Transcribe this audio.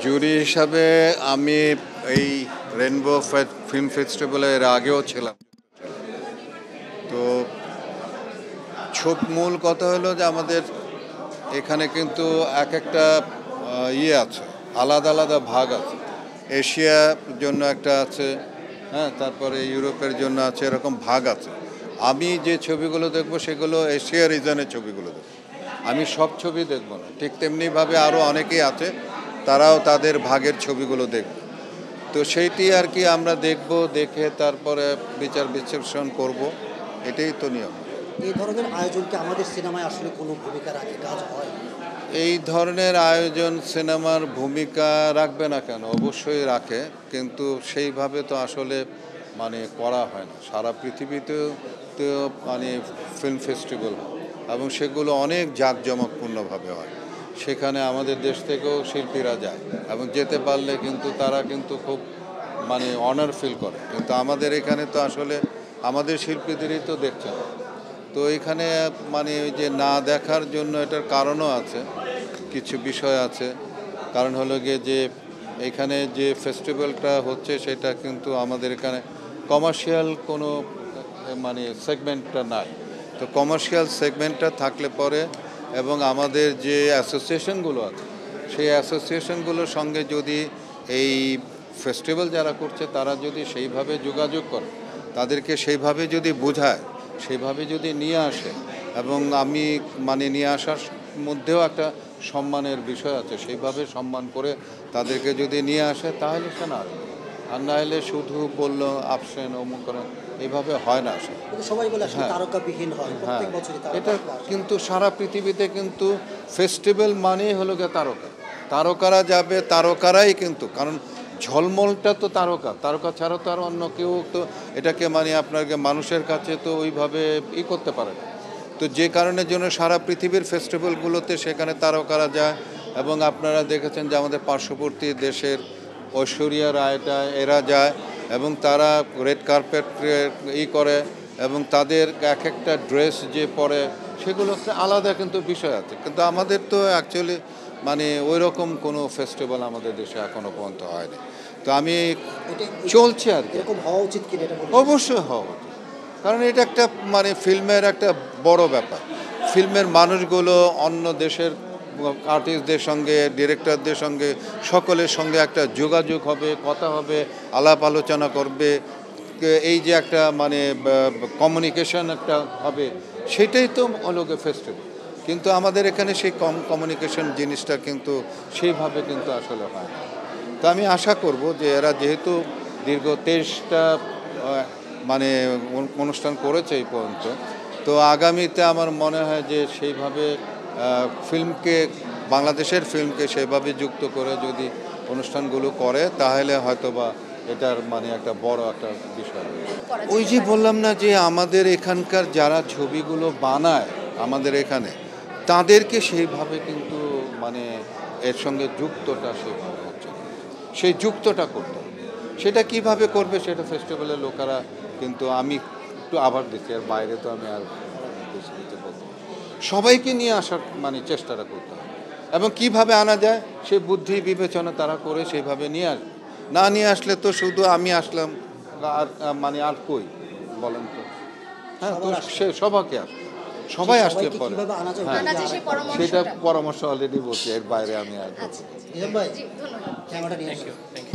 জুরি হিসাবে আমি এই রেনবো ফিল্ম ফেস্টিভ্যালে এর আগেও ছিলাম। তো মূল কথা হলো যে আমাদের এখানে কিন্তু এক একটা ইয়ে আছে, আলাদা আলাদা ভাগ আছে। এশিয়ার জন্য একটা আছে, হ্যাঁ, তারপরে ইউরোপের জন্য আছে, এরকম ভাগ আছে। আমি যে ছবিগুলো দেখব সেগুলো এশিয়া রিজনের ছবিগুলো দেখব, আমি সব ছবি দেখব না। ঠিক তেমনিভাবে আরও অনেকেই আছে, তারাও তাদের ভাগের ছবিগুলো দেখবে। তো সেইটি আর কি আমরা দেখব, দেখে তারপরে বিচার বিশ্লেষণ করব, এটাই তো নিয়ম। এই ধরনের আয়োজন কি আমাদের সিনেমায় আসলে কোনো ভূমিকা রাখে, কাজ হয়? এই ধরনের আয়োজন সিনেমার ভূমিকা রাখবে না কেন, অবশ্যই রাখে, কিন্তু সেইভাবে তো আসলে মানে করা হয় না। সারা পৃথিবীতেও তো মানে ফিল্ম ফেস্টিভ্যাল হয় এবং সেগুলো অনেক জাঁকজমকপূর্ণভাবে হয়। সেখানে আমাদের দেশ থেকেও শিল্পীরা যায় এবং যেতে পারলে কিন্তু তারা কিন্তু খুব মানে অনার ফিল করে। কিন্তু আমাদের এখানে তো আসলে আমাদের শিল্পীদেরই তো দেখছে না। তো এখানে মানে ওই যে না দেখার জন্য এটার কারণও আছে, কিছু বিষয় আছে। কারণ হলো গিয়ে যে এখানে যে ফেস্টিভ্যালটা হচ্ছে সেটা কিন্তু আমাদের এখানে কমার্শিয়াল কোনো মানে সেগমেন্টটা নাই। তো কমার্শিয়াল সেগমেন্টটা থাকলে পরে এবং আমাদের যে অ্যাসোসিয়েশনগুলো আছে সেই অ্যাসোসিয়েশনগুলোর সঙ্গে যদি এই ফেস্টিভ্যাল যারা করছে তারা যদি সেইভাবে যোগাযোগ করে, তাদেরকে সেইভাবে যদি বোঝায়, সেইভাবে যদি নিয়ে আসে, এবং আমি মানে নিয়ে আসার মধ্যেও একটা সম্মানের বিষয় আছে, সেইভাবে সম্মান করে তাদেরকে যদি নিয়ে আসে তাহলে সে না আসবে। আর না হলে শুধু বললো আপসেন অমুক করেন, এইভাবে হয় না আসলে। সবাই বলে আসলে তারকাবিহীন হয়, প্রত্যেক বছরই এটা কিন্তু সারা পৃথিবীতে কিন্তু ফেস্টিভ্যাল মানেই হলো গিয়ে তারকা, তারকারা যাবে, তারকারাই কিন্তু, কারণ ঝলমলটা তো তারকা, তারকা ছাড়া তো আর অন্য কেউ তো এটাকে মানে আপনাকে মানুষের কাছে তো ওইভাবে করতে পারে না। তো যে কারণের জন্য সারা পৃথিবীর ফেস্টিভ্যালগুলোতে সেখানে তারকারা যায়। এবং আপনারা দেখেছেন যে আমাদের পার্শ্ববর্তী দেশের ঐশ্বরিয়া রায়টা এরা যায় এবং তারা রেড কার্পেট করে এবং তাদের এক একটা ড্রেস যে পরে সেগুলো একটা আলাদা কিন্তু বিষয় আছে। কিন্তু আমাদের তো অ্যাকচুয়ালি মানে ওই রকম কোনো ফেস্টিভ্যাল আমাদের দেশে এখনও পর্যন্ত হয়নি। তো আমি চলছে আর কি, হওয়া উচিত কি? অবশ্যই হওয়া উচিত, কারণ এটা একটা মানে ফিল্মের একটা বড় ব্যাপার। ফিল্মের মানুষগুলো অন্য দেশের আর্টিস্টদের সঙ্গে, ডিরেক্টরদের সঙ্গে, সকলের সঙ্গে একটা যোগাযোগ হবে, কথা হবে, আলাপ আলোচনা করবে, এই যে একটা মানে কমিউনিকেশন একটা হবে, সেটাই তো অলোকে ফেস্টিভ্যাল। কিন্তু আমাদের এখানে সেই কমিউনিকেশন জিনিসটা কিন্তু সেইভাবে কিন্তু আসলে হয় না। তো আমি আশা করব যে এরা যেহেতু দীর্ঘ 23টা মানে অনুষ্ঠান করেছে এই পর্যন্ত, তো আগামীতে আমার মনে হয় যে সেইভাবে ফিল্মকে, বাংলাদেশের ফিল্মকে সেভাবে যুক্ত করে যদি অনুষ্ঠানগুলো করে তাহলে হয়তোবা এটার মানে একটা বড় একটা বিষয়। ওই যে বললাম না যে আমাদের এখানকার যারা ছবিগুলো বানায় আমাদের এখানে, তাদেরকে সেইভাবে কিন্তু মানে এর সঙ্গে যুক্তটা সেইভাবে হচ্ছে, সেই যুক্তটা করতে হবে। সেটা কিভাবে করবে সেটা ফেস্টিভ্যালের লোকেরা, কিন্তু আমি একটু আবার দিচ্ছি, আর বাইরে তো আমি আর বুঝতে বলতে, সবাইকে নিয়ে আসার মানে চেষ্টাটা করতে হবে এবং কিভাবে আনা যায় সে বুদ্ধি বিবেচনা তারা করে সেইভাবে নিয়ে আসবে। না নিয়ে আসলে তো শুধু আমি আসলাম আর মানে আর কই বলেন তো? হ্যাঁ, তো সে সবাইকে আসবে, সবাই আসতে পারে। সেটা পরামর্শ অলরেডি বলছি, এর বাইরে আমি আর। ভাই ক্যামেরাটা নিয়ে